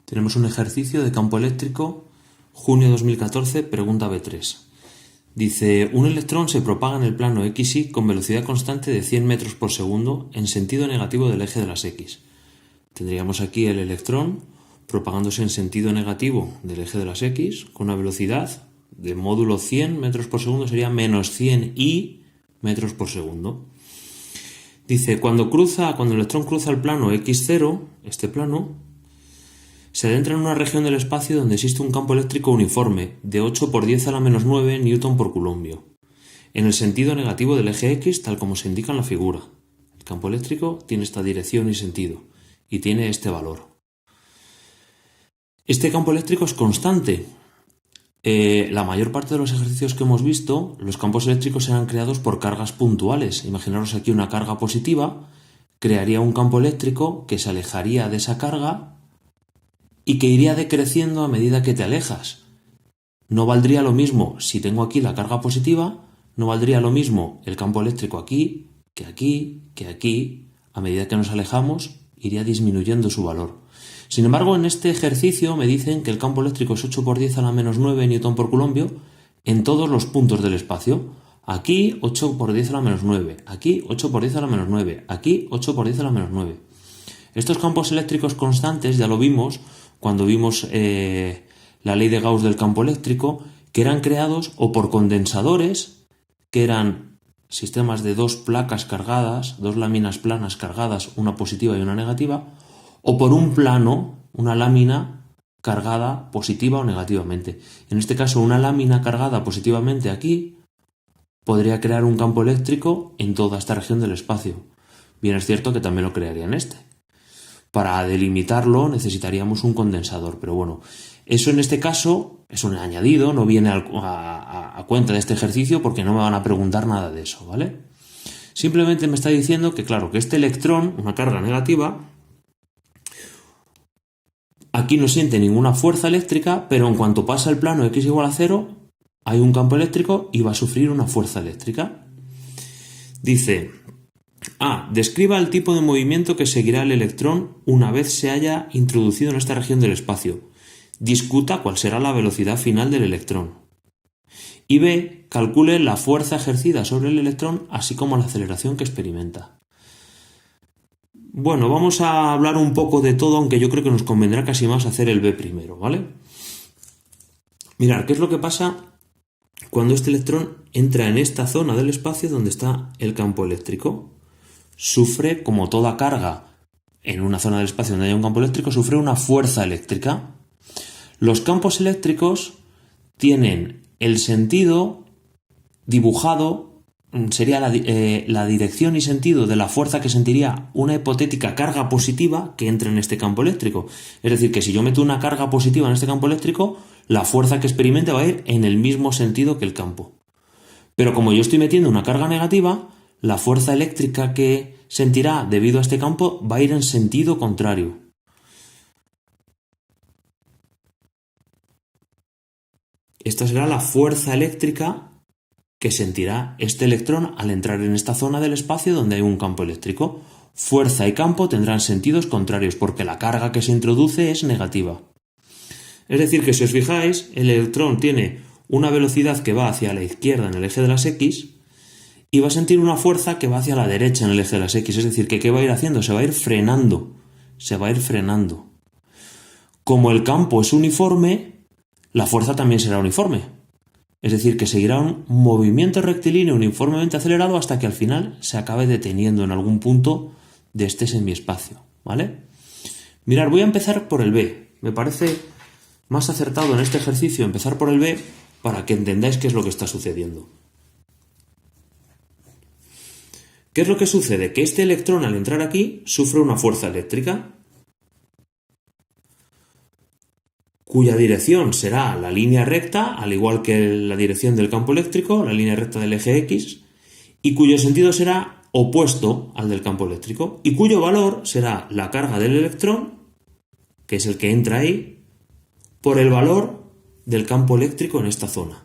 Tenemos un ejercicio de campo eléctrico, junio 2014, pregunta B3. Dice, un electrón se propaga en el plano XY con velocidad constante de 100 metros por segundo en sentido negativo del eje de las X. Tendríamos aquí el electrón propagándose en sentido negativo del eje de las X con una velocidad de módulo 100 metros por segundo, sería menos 100 i metros por segundo. Dice, cuando el electrón cruza el plano X0, este plano, se adentra en una región del espacio donde existe un campo eléctrico uniforme de 8 por 10 a la menos 9 newton por coulombio, en el sentido negativo del eje X, tal como se indica en la figura. El campo eléctrico tiene esta dirección y sentido, y tiene este valor. Este campo eléctrico es constante. La mayor parte de los ejercicios que hemos visto, los campos eléctricos eran creados por cargas puntuales. Imaginaros aquí una carga positiva, crearía un campo eléctrico que se alejaría de esa carga y que iría decreciendo a medida que te alejas. No valdría lo mismo si tengo aquí la carga positiva, no valdría lo mismo el campo eléctrico aquí, que aquí, que aquí. A medida que nos alejamos, iría disminuyendo su valor. Sin embargo, en este ejercicio me dicen que el campo eléctrico es 8 por 10 a la menos 9 newton por coulombio en todos los puntos del espacio. Aquí 8 por 10 a la menos 9, aquí 8 por 10 a la menos 9, aquí 8 por 10 a la menos 9. Estos campos eléctricos constantes ya lo vimos cuando vimos la ley de Gauss del campo eléctrico, que eran creados o por condensadores, que eran sistemas de dos placas cargadas, dos láminas planas cargadas, una positiva y una negativa, o por un plano, una lámina cargada positiva o negativamente. En este caso, una lámina cargada positivamente aquí podría crear un campo eléctrico en toda esta región del espacio. Bien, es cierto que también lo crearía en este. Para delimitarlo necesitaríamos un condensador, pero bueno, eso en este caso es un añadido, no viene a cuenta de este ejercicio porque no me van a preguntar nada de eso, ¿vale? Simplemente me está diciendo que, claro, que este electrón, una carga negativa, aquí no siente ninguna fuerza eléctrica, pero en cuanto pasa el plano x igual a 0, hay un campo eléctrico y va a sufrir una fuerza eléctrica. Dice, describa el tipo de movimiento que seguirá el electrón una vez se haya introducido en esta región del espacio. Discuta cuál será la velocidad final del electrón. Y B, calcule la fuerza ejercida sobre el electrón, así como la aceleración que experimenta. Bueno, vamos a hablar un poco de todo, aunque yo creo que nos convendrá casi más hacer el B primero, ¿vale? Mirad, ¿qué es lo que pasa cuando este electrón entra en esta zona del espacio donde está el campo eléctrico? Sufre, como toda carga en una zona del espacio donde haya un campo eléctrico, sufre una fuerza eléctrica. Los campos eléctricos tienen el sentido dibujado, sería la dirección y sentido de la fuerza que sentiría una hipotética carga positiva que entra en este campo eléctrico. Es decir, que si yo meto una carga positiva en este campo eléctrico, la fuerza que experimente va a ir en el mismo sentido que el campo. Pero como yo estoy metiendo una carga negativa, la fuerza eléctrica que sentirá debido a este campo va a ir en sentido contrario. Esta será la fuerza eléctrica que sentirá este electrón al entrar en esta zona del espacio donde hay un campo eléctrico. Fuerza y campo tendrán sentidos contrarios porque la carga que se introduce es negativa. Es decir, que si os fijáis, el electrón tiene una velocidad que va hacia la izquierda en el eje de las X y va a sentir una fuerza que va hacia la derecha en el eje de las X. Es decir, que ¿qué va a ir haciendo? Se va a ir frenando. Como el campo es uniforme, la fuerza también será uniforme. Es decir, que seguirá un movimiento rectilíneo uniformemente acelerado hasta que al final se acabe deteniendo en algún punto de este semiespacio, ¿vale? Mirad, voy a empezar por el B. Me parece más acertado en este ejercicio empezar por el B para que entendáis qué es lo que está sucediendo. ¿Qué es lo que sucede? Que este electrón al entrar aquí sufre una fuerza eléctrica cuya dirección será la línea recta, al igual que la dirección del campo eléctrico, la línea recta del eje X, y cuyo sentido será opuesto al del campo eléctrico, y cuyo valor será la carga del electrón, que es el que entra ahí, por el valor del campo eléctrico en esta zona.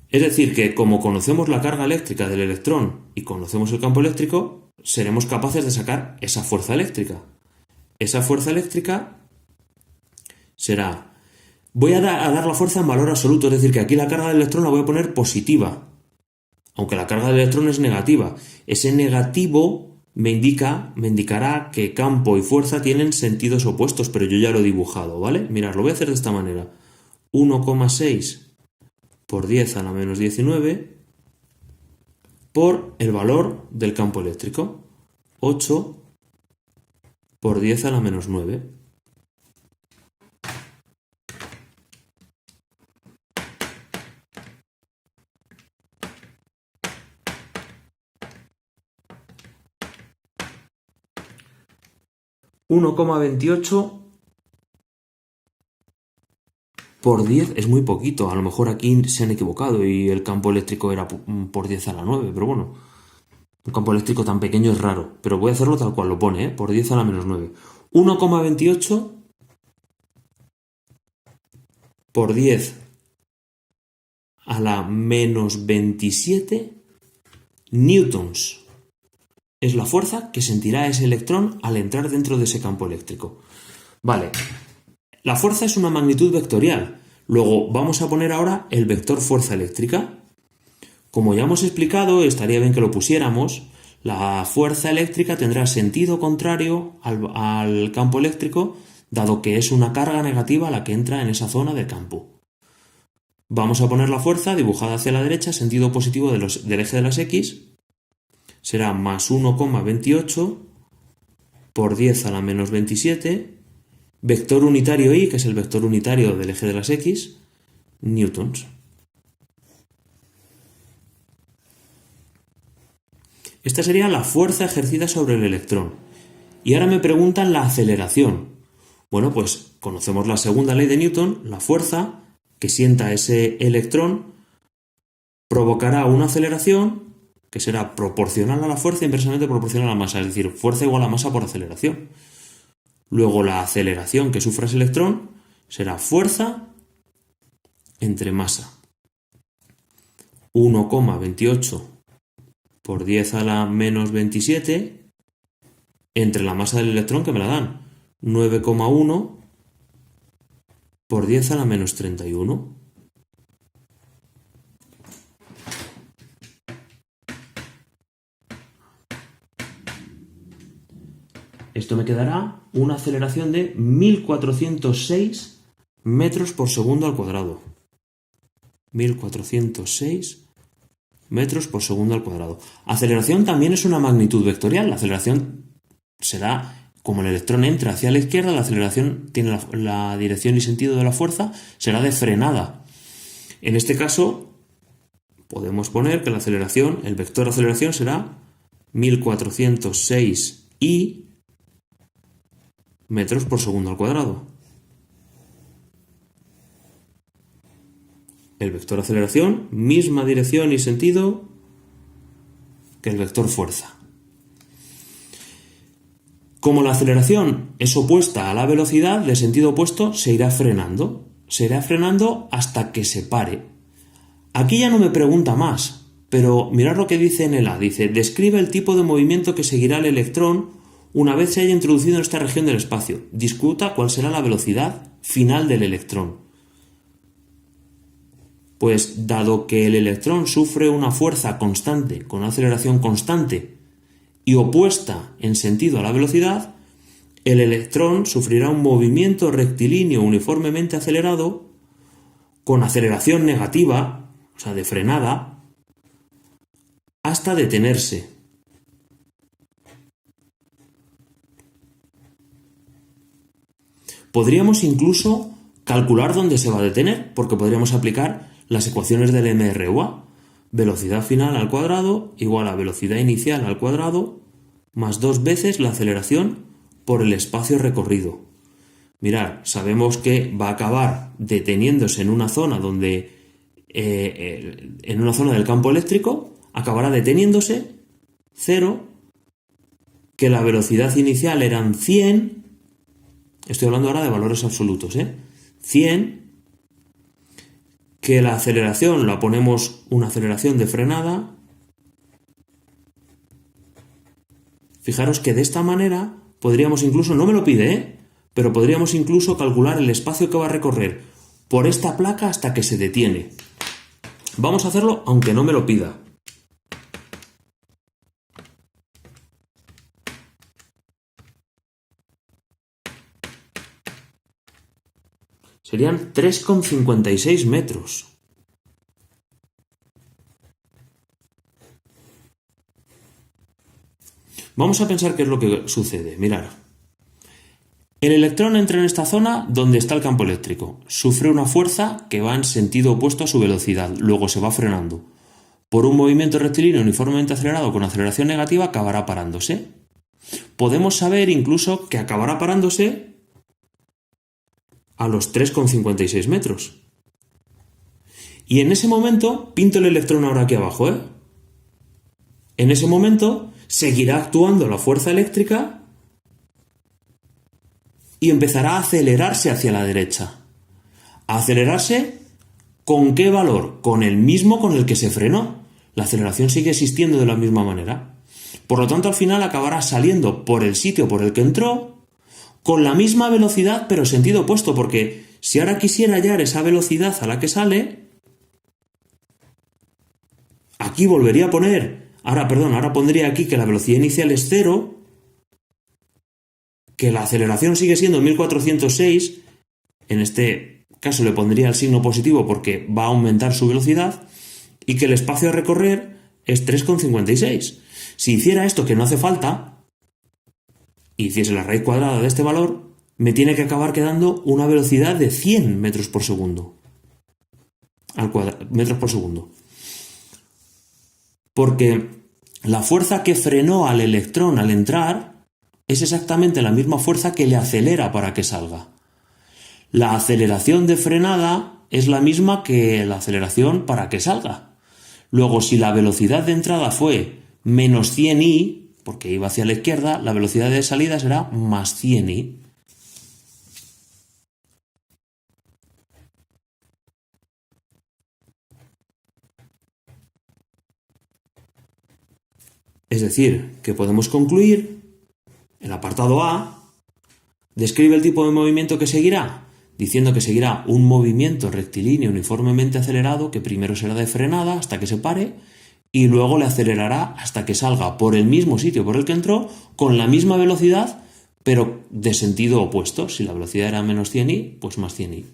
Es decir, que como conocemos la carga eléctrica del electrón y conocemos el campo eléctrico, seremos capaces de sacar esa fuerza eléctrica. Esa fuerza eléctrica será, voy a dar la fuerza en valor absoluto, es decir, que aquí la carga del electrón la voy a poner positiva, aunque la carga del electrón es negativa. Ese negativo me indicará que campo y fuerza tienen sentidos opuestos, pero yo ya lo he dibujado, ¿vale? Mirad, lo voy a hacer de esta manera. 1,6 por 10 a la menos 19 por el valor del campo eléctrico. 8 por 10 a la menos 9. ...1,28 por 10 es muy poquito. A lo mejor aquí se han equivocado y el campo eléctrico era por 10 a la 9, pero bueno, un campo eléctrico tan pequeño es raro, pero voy a hacerlo tal cual lo pone, por 10 a la menos 9. 1,28 por 10 a la menos 27 newtons. Es la fuerza que sentirá ese electrón al entrar dentro de ese campo eléctrico. Vale, la fuerza es una magnitud vectorial. Luego vamos a poner ahora el vector fuerza eléctrica. Como ya hemos explicado, estaría bien que lo pusiéramos, la fuerza eléctrica tendrá sentido contrario al campo eléctrico, dado que es una carga negativa la que entra en esa zona del campo. Vamos a poner la fuerza dibujada hacia la derecha, sentido positivo del eje de las X, será más 1,28 por 10 a la menos 27, vector unitario I, que es el vector unitario del eje de las X, newtons. Esta sería la fuerza ejercida sobre el electrón. Y ahora me preguntan la aceleración. Bueno, pues conocemos la segunda ley de Newton, la fuerza que sienta ese electrón provocará una aceleración que será proporcional a la fuerza e inversamente proporcional a la masa, es decir, fuerza igual a masa por aceleración. Luego la aceleración que sufra ese electrón será fuerza entre masa. 1,28 por 10 a la menos 27 entre la masa del electrón, que me la dan 9,1 por 10 a la menos 31. Esto me quedará una aceleración de 1406 metros por segundo al cuadrado. 1406 metros por segundo al cuadrado. Aceleración también es una magnitud vectorial. La aceleración será, como el electrón entra hacia la izquierda, la aceleración tiene la dirección y sentido de la fuerza, será de frenada. En este caso, podemos poner que la aceleración, el vector de aceleración será 1406i metros por segundo al cuadrado. El vector de aceleración, misma dirección y sentido que el vector fuerza. Como la aceleración es opuesta a la velocidad, de sentido opuesto, se irá frenando. Se irá frenando hasta que se pare. Aquí ya no me pregunta más, pero mirad lo que dice en el A. Dice, describe el tipo de movimiento que seguirá el electrón una vez se haya introducido en esta región del espacio. Discuta cuál será la velocidad final del electrón. Pues dado que el electrón sufre una fuerza constante, con una aceleración constante y opuesta en sentido a la velocidad, el electrón sufrirá un movimiento rectilíneo uniformemente acelerado con aceleración negativa, o sea, de frenada, hasta detenerse. Podríamos incluso calcular dónde se va a detener, porque podríamos aplicar las ecuaciones del MRUA. Velocidad final al cuadrado igual a velocidad inicial al cuadrado más 2 veces la aceleración por el espacio recorrido. Mirad, sabemos que va a acabar deteniéndose en una zona donde en una zona del campo eléctrico, acabará deteniéndose 0, que la velocidad inicial eran 100, estoy hablando ahora de valores absolutos, 100, que la aceleración la ponemos una aceleración de frenada. Fijaros que de esta manera podríamos incluso, no me lo pide, pero podríamos incluso calcular el espacio que va a recorrer por esta placa hasta que se detiene. Vamos a hacerlo aunque no me lo pida. Serían 3,56 metros. Vamos a pensar qué es lo que sucede. Mirad. El electrón entra en esta zona donde está el campo eléctrico. Sufre una fuerza que va en sentido opuesto a su velocidad. Luego se va frenando. Por un movimiento rectilíneo uniformemente acelerado con aceleración negativa acabará parándose. Podemos saber incluso que acabará parándose a los 3,56 metros. Y en ese momento, pinto el electrón ahora aquí abajo, ¿eh? En ese momento seguirá actuando la fuerza eléctrica y empezará a acelerarse hacia la derecha. ¿A acelerarse con qué valor? Con el mismo con el que se frenó. La aceleración sigue existiendo de la misma manera. Por lo tanto, al final acabará saliendo por el sitio por el que entró, con la misma velocidad pero sentido opuesto, porque si ahora quisiera hallar esa velocidad a la que sale, aquí volvería a poner, ahora pondría aquí que la velocidad inicial es 0, que la aceleración sigue siendo 1406, en este caso le pondría el signo positivo porque va a aumentar su velocidad, y que el espacio a recorrer es 3,56. Si hiciera esto que no hace falta, y hiciese la raíz cuadrada de este valor, me tiene que acabar quedando una velocidad de 100 metros por segundo. Metros por segundo. Porque la fuerza que frenó al electrón al entrar es exactamente la misma fuerza que le acelera para que salga. La aceleración de frenada es la misma que la aceleración para que salga. Luego, si la velocidad de entrada fue menos 100i, porque iba hacia la izquierda, la velocidad de salida será más 100i. Es decir, que podemos concluir, el apartado A describe el tipo de movimiento que seguirá, diciendo que seguirá un movimiento rectilíneo uniformemente acelerado que primero será de frenada hasta que se pare, y luego le acelerará hasta que salga por el mismo sitio por el que entró, con la misma velocidad, pero de sentido opuesto. Si la velocidad era menos 100i, pues más 100i.